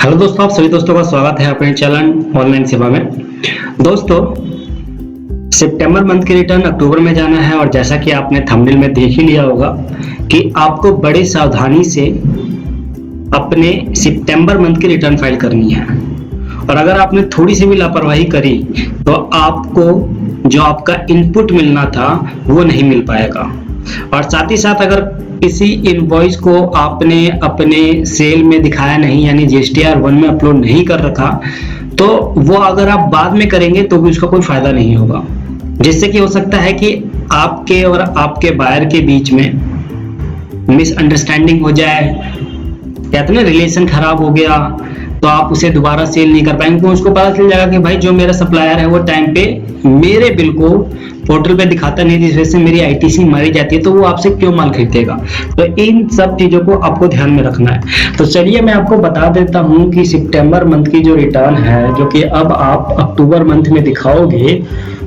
Hello दोस्तों, आप सभी दोस्तों का स्वागत है अपने चैनल ऑनलाइन सेवा में। दोस्तों, सितंबर मंथ की रिटर्न अक्टूबर में जाना है और जैसा कि आपने थंबनेल में देख ही लिया होगा कि आपको बड़ी सावधानी से अपने सितंबर मंथ की रिटर्न फाइल करनी है। और अगर आपने थोड़ी सी भी लापरवाही करी तो आपको जो आपका इनपुट मिलना था वो नहीं मिल पाएगा। और साथ ही साथ अगर किसी इनवॉइस को आपने अपने सेल में दिखाया नहीं, यानी जीएसटीआर 1 में अपलोड नहीं कर रखा, तो वो अगर आप बाद में करेंगे तो भी उसका कोई फायदा नहीं होगा, जिससे कि हो सकता है कि आपके और आपके बायर के बीच में मिसअंडरस्टैंडिंग हो जाए, कहते हैं ना रिलेशन खराब हो गया, तो आप उसे दोबारा सेल नहीं कर पाएंगे। उसको पता चल जाएगा कि भाई जो मेरा सप्लायर है वो टाइम पे मेरे बिल को पोर्टल पे दिखाता नहीं, जिस वजह से मेरी आईटीसी मारी जाती है, तो वो आपसे क्यों माल खरीदेगा। तो इन सब चीजों को आपको ध्यान में रखना है। तो चलिए मैं आपको बता देता हूँ कि सितंबर मंथ की जो रिटर्न है, जो कि अब आप अक्टूबर मंथ में दिखाओगे,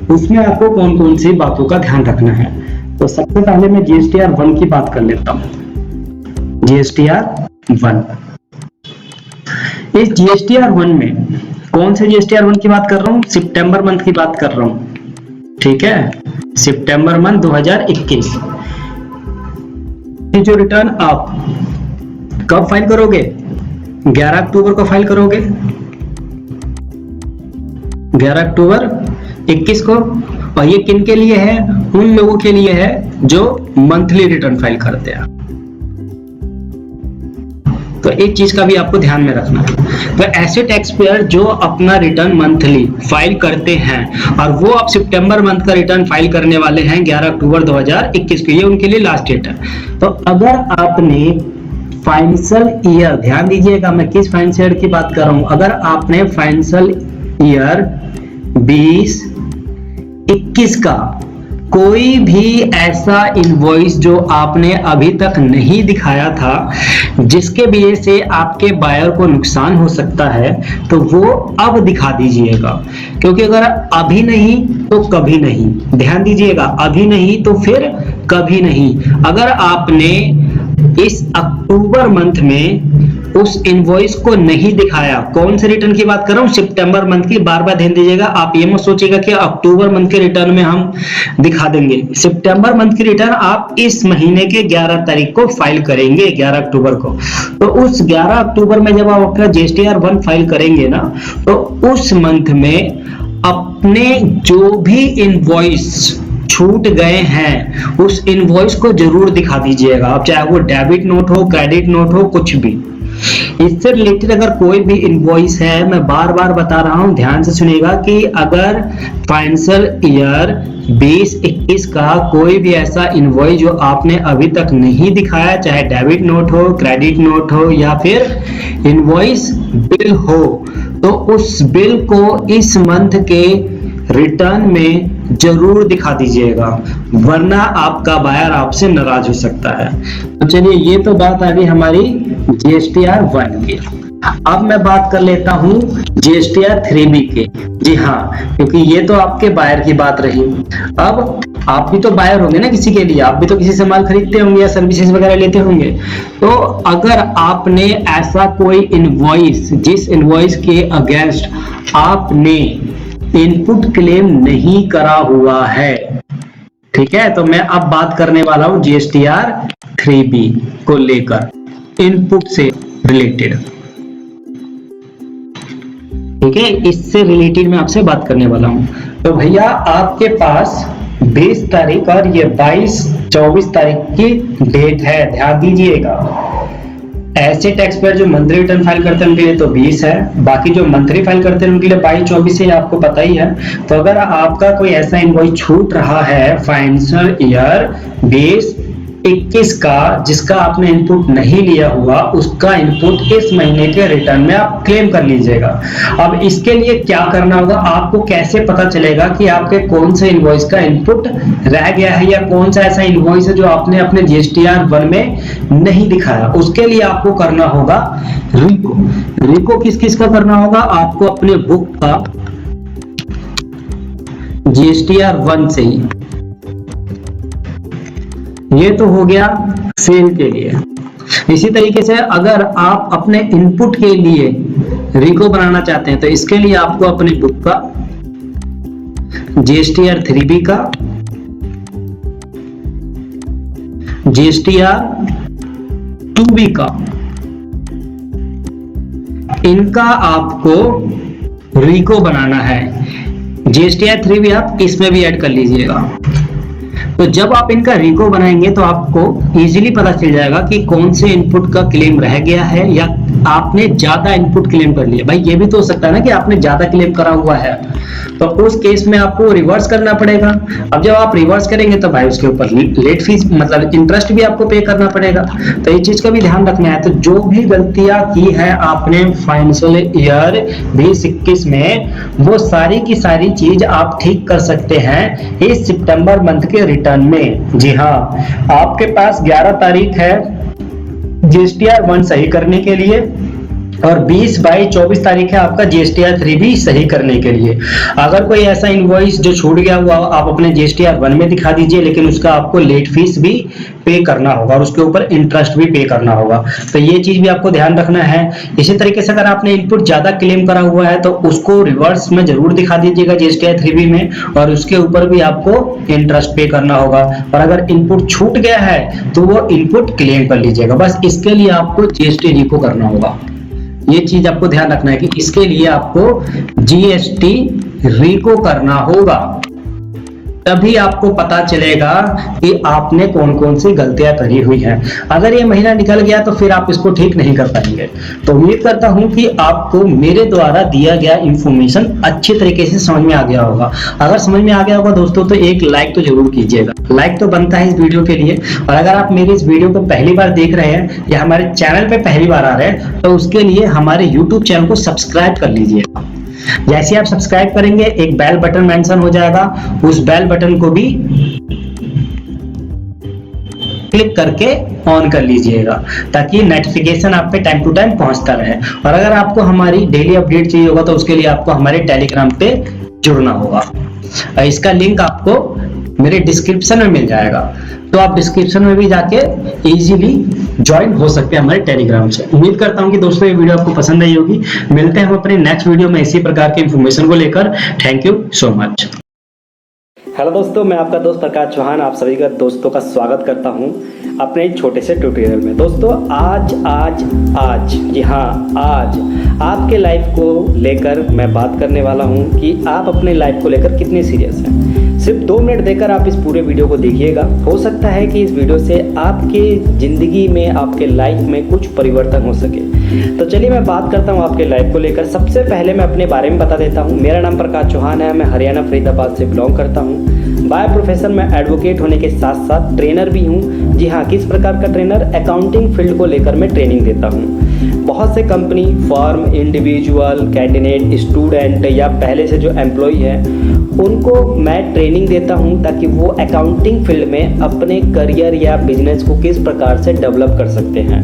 उसमें आपको कौन कौन सी बातों का ध्यान रखना है। तो सबसे पहले मैं जीएसटीआर 1 की बात कर लेता हूँ। जीएसटीआर 1, इस जीएसटीआर 1 में कौन से जीएसटीआर 1 की बात कर रहा हूँ? सितंबर मंथ की बात कर रहा हूँ, ठीक है, सितंबर मंथ 2021 की जो रिटर्न आप कब फाइल करोगे? 11 अक्टूबर को फाइल करोगे, 11 अक्टूबर 21 को। और ये किन के लिए है? उन लोगों के लिए है जो मंथली रिटर्न फाइल करते हैं। तो एक चीज का भी आपको ध्यान में रखना है। तो ऐसे टैक्स पेयर जो अपना रिटर्न मंथली फाइल करते हैं और वो आप सितंबर मंथ का रिटर्न फाइल करने वाले हैं 11 अक्टूबर 2021 के, ये उनके लिए लास्ट डेट है। तो अगर आपने फाइनेंशियल ईयर, ध्यान दीजिएगा मैं किस फाइनेंशियल ईयर की बात कर रहा हूं, अगर आपने फाइनेंशियल ईयर 20-21 का कोई भी ऐसा इनवॉइस जो आपने अभी तक नहीं दिखाया था, जिसके वजह से आपके बायर को नुकसान हो सकता है, तो वो अब दिखा दीजिएगा। क्योंकि अगर अभी नहीं तो कभी नहीं, ध्यान दीजिएगा, अभी नहीं तो फिर कभी नहीं। अगर आपने इस अक्टूबर मंथ में उस इनवॉइस को नहीं दिखाया, कौन से रिटर्न की बात कर रहा हूं? सितंबर मंथ की। बार बार ध्यान दीजिएगा, आप ये मत सोचिएगा कि अक्टूबर मंथ के रिटर्न में हम दिखा देंगे। सितंबर मंथ की रिटर्न आप इस महीने के 11 तारीख को फाइल करेंगे, 11 अक्टूबर को। तो उस 11 अक्टूबर में जब आप अपना जीएसटीआर 1 फाइल करेंगे ना, तो उस मंथ में अपने जो भी इनवॉइस छूट गए हैं उस इनवॉइस को जरूर दिखा दीजिएगा। अब चाहे वो डेबिट नोट हो, क्रेडिट नोट हो, कुछ भी। इससे रिलेटेड अगर कोई भी इनवॉइस है, मैं बार बार बता रहा हूं, ध्यान से सुनिएगा, कि अगर फाइनेंशियल ईयर 20-21 का कोई भी ऐसा इनवॉइस जो आपने अभी तक नहीं दिखाया, चाहे डेबिट नोट हो, क्रेडिट नोट हो या फिर इनवॉइस बिल हो, तो उस बिल को इस मंथ के रिटर्न में जरूर दिखा दीजिएगा, वरना आपका बायर आपसे नाराज हो सकता है। तो चलिए, ये तो बात आ गई हमारी जीएसटीआर 1 की। अब मैं बात कर लेता हूं जीएसटीआर 3B के। जी हाँ, क्योंकि ये तो आपके बायर की बात रही। अब आप भी तो बायर होंगे ना किसी के लिए, आप भी तो किसी से माल खरीदते होंगे या सर्विसेज वगैरह लेते होंगे। तो अगर आपने ऐसा कोई इनवॉइस, जिस इनवॉइस के अगेंस्ट आपने इनपुट क्लेम नहीं करा हुआ है, ठीक है, तो मैं अब बात करने वाला हूं जीएसटीआर 3B को लेकर, इनपुट से रिलेटेड, ठीक है, इससे रिलेटेड मैं आपसे बात करने वाला हूं। तो भैया आपके पास 20 तारीख और ये 22-24 तारीख की डेट है, ध्यान दीजिएगा। ऐसे टैक्स पेयर जो मंथली रिटर्न फाइल करते हैं उनके लिए तो 20 है, बाकी जो मंथली फाइल करते हैं उनके लिए 22-24 है, आपको पता ही है। तो अगर आपका कोई ऐसा इनवॉइस छूट रहा है फाइनेंशियल ईयर 20-21 का, जिसका आपने इनपुट नहीं लिया हुआ, उसका इनपुट इस महीने के रिटर्न में आप क्लेम कर लीजिएगा। अब इसके लिए क्या करना होगा, आपको कैसे पता चलेगा कि आपके कौन से इनवॉइस का इनपुट रह गया है या कौन सा ऐसा इनवॉइस है जो आपने अपने जीएसटीआर 1 में नहीं दिखाया? उसके लिए आपको करना होगा रिको। रिको किस किस का करना होगा? आपको अपने बुक का जीएसटीआर 1 से ही, ये तो हो गया सेल के लिए। इसी तरीके से अगर आप अपने इनपुट के लिए रिको बनाना चाहते हैं तो इसके लिए आपको अपनी बुक का, GSTR 3B का, GSTR 2B का, इनका आपको रिको बनाना है। GSTR 3B आप इसमें भी ऐड कर लीजिएगा। तो जब आप इनका रिको बनाएंगे तो आपको इजीली पता चल जाएगा कि कौन से इनपुट का क्लेम रह गया है या आपने ज्यादा इनपुट क्लेम कर लिया। भाई ये भी तो हो सकता है ना कि आपने ज्यादा क्लेम करा हुआ है, तो उस केस में आपको रिवर्स करना पड़ेगा। अब जब आप रिवर्स करेंगे तो भाई उसके ऊपर लेट फीस मतलब इंटरेस्ट भी आपको पे करना पड़ेगा। तो ये चीज का भी ध्यान रखना है। तो जो भी गलतियां की है आपने फाइनेंशियल ईयर 2021 में, वो सारी की सारी चीज आप ठीक कर सकते हैं इस सितंबर मंथ के रिटर्न में। जी हाँ, आपके पास 11 तारीख है GSTR 1 सही करने के लिए और 20/22 तारीख है आपका GSTR 3B सही करने के लिए। अगर कोई ऐसा इनवॉइस जो छूट गया हुआ आप अपने GSTR 1 में दिखा दीजिए, लेकिन उसका आपको लेट फीस भी पे करना होगा और उसके ऊपर इंटरेस्ट भी पे करना होगा। तो ये चीज भी आपको ध्यान रखना है। इसी तरीके से अगर आपने इनपुट ज्यादा क्लेम करा हुआ है तो उसको रिवर्स में जरूर दिखा दीजिएगा GSTR 3B में, और उसके ऊपर भी आपको इंटरेस्ट पे करना होगा। और अगर इनपुट छूट गया है तो वो इनपुट क्लेम कर लीजिएगा। बस इसके लिए आपको GST रिको करना होगा। ये चीज आपको ध्यान रखना है कि इसके लिए आपको GST रिको करना होगा, तभी आपको पता चलेगा कि आपने कौन कौन सी गलतियां करी हुई हैं। अगर ये महीना निकल गया तो फिर आप इसको ठीक नहीं कर पाएंगे। तो उम्मीद करता हूं कि आपको मेरे द्वारा दिया गया इंफॉर्मेशन अच्छी तरीके से समझ में आ गया होगा। अगर समझ में आ गया होगा दोस्तों तो एक लाइक तो जरूर कीजिएगा। लाइक तो बनता है इस वीडियो के लिए। और अगर आप मेरी इस वीडियो को पहली बार देख रहे हैं या हमारे चैनल पे पहली बार आ रहे हैं तो उसके लिए हमारे यूट्यूब चैनल को सब्सक्राइब कर लीजिएगा। जैसे आप सब्सक्राइब करेंगे एक बेल बटन मेंशन हो जाएगा, उस बेल बटन को भी क्लिक करके ऑन कर लीजिएगा ताकि नोटिफिकेशन आप पे टाइम टू टाइम पहुंचता रहे। और अगर आपको हमारी डेली अपडेट चाहिए होगा तो उसके लिए आपको हमारे टेलीग्राम पे जुड़ना होगा। इसका लिंक आपको मेरे डिस्क्रिप्शन में मिल जाएगा, तो आप डिस्क्रिप्शन में भी जाके इजीली ज्वाइन हो सकते हैं हमारे टेलीग्राम से। उम्मीद करता हूं कि दोस्तों ये वीडियो आपको पसंद आई होगी। मिलते हैं हम अपने नेक्स्ट वीडियो में इसी प्रकार के इंफॉर्मेशन को लेकर। Thank you so much. Hello दोस्तों, मैं आपका दोस्त प्रकाश चौहान आप सभी का दोस्तों का स्वागत करता हूं अपने एक छोटे से ट्यूटोरियल में। दोस्तों आज जी हाँ, आज आपके लाइफ को लेकर मैं बात करने वाला हूं कि आप अपने लाइफ को लेकर कितने सीरियस हैं। सिर्फ 2 मिनट देकर आप इस पूरे वीडियो को देखिएगा। हो सकता है कि इस वीडियो से आपके ज़िंदगी में, आपके लाइफ में कुछ परिवर्तन हो सके। तो चलिए मैं बात करता हूं आपके लाइफ को लेकर। सबसे पहले मैं अपने बारे में बता देता हूं। मेरा नाम प्रकाश चौहान है, मैं हरियाणा फरीदाबाद से बिलोंग करता हूं। बाय प्रोफेशन मैं एडवोकेट होने के साथ साथ ट्रेनर भी हूं। जी हाँ, किस प्रकार का ट्रेनर? अकाउंटिंग फील्ड को लेकर मैं ट्रेनिंग देता हूं। बहुत से company, firm, individual, candidate, student या पहले से जो एम्प्लॉय है उनको मैं ट्रेनिंग देता हूं ताकि वो अकाउंटिंग फील्ड में अपने करियर या बिजनेस को किस प्रकार से डेवलप कर सकते हैं।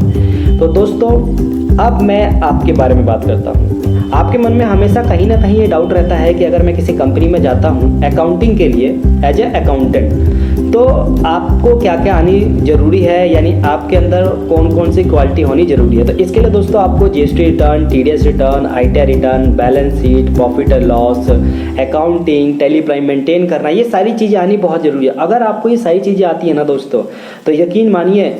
तो दोस्तों अब मैं आपके बारे में बात करता हूं। आपके मन में हमेशा कहीं ना कहीं ये डाउट रहता है कि अगर मैं किसी कंपनी में जाता हूं अकाउंटिंग के लिए एज ए अकाउंटेंट, तो आपको क्या क्या आनी जरूरी है, यानी आपके अंदर कौन कौन सी क्वालिटी होनी जरूरी है। तो इसके लिए दोस्तों आपको GST return, TDS return, ITR return, balance sheet, profit and loss, accounting, tally prime maintain करना, ये सारी चीज़ें आनी बहुत ज़रूरी है। अगर आपको ये सारी चीज़ें आती है ना दोस्तों, तो यकीन मानिए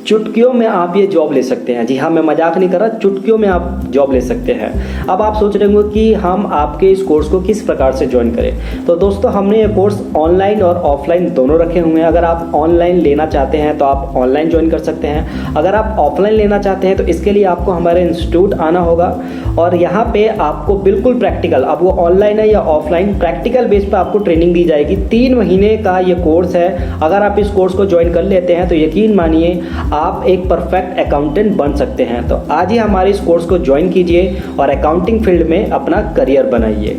चुटकियों में आप ये जॉब ले सकते हैं। जी हाँ, मैं मजाक नहीं कर रहा, चुटकियों में आप जॉब ले सकते हैं। अब आप सोच रहे होंगे कि हम आपके इस कोर्स को किस प्रकार से ज्वाइन करें। तो दोस्तों हमने ये कोर्स ऑनलाइन और ऑफलाइन दोनों रखे हुए हैं। अगर आप ऑनलाइन लेना चाहते हैं तो आप ऑनलाइन ज्वाइन कर सकते हैं। अगर आप ऑफलाइन लेना चाहते हैं तो इसके लिए आपको हमारे इंस्टीट्यूट आना होगा और यहाँ पे आपको बिल्कुल प्रैक्टिकल, अब वो ऑनलाइन है या ऑफलाइन, प्रैक्टिकल बेस पर आपको ट्रेनिंग दी जाएगी। 3 महीने का ये कोर्स है। अगर आप इस कोर्स को ज्वाइन कर लेते हैं तो यकीन मानिए आप एक परफेक्ट अकाउंटेंट बन सकते हैं। तो आज ही हमारे इस कोर्स को ज्वाइन कीजिए और अकाउंटिंग फील्ड में अपना करियर बनाइए।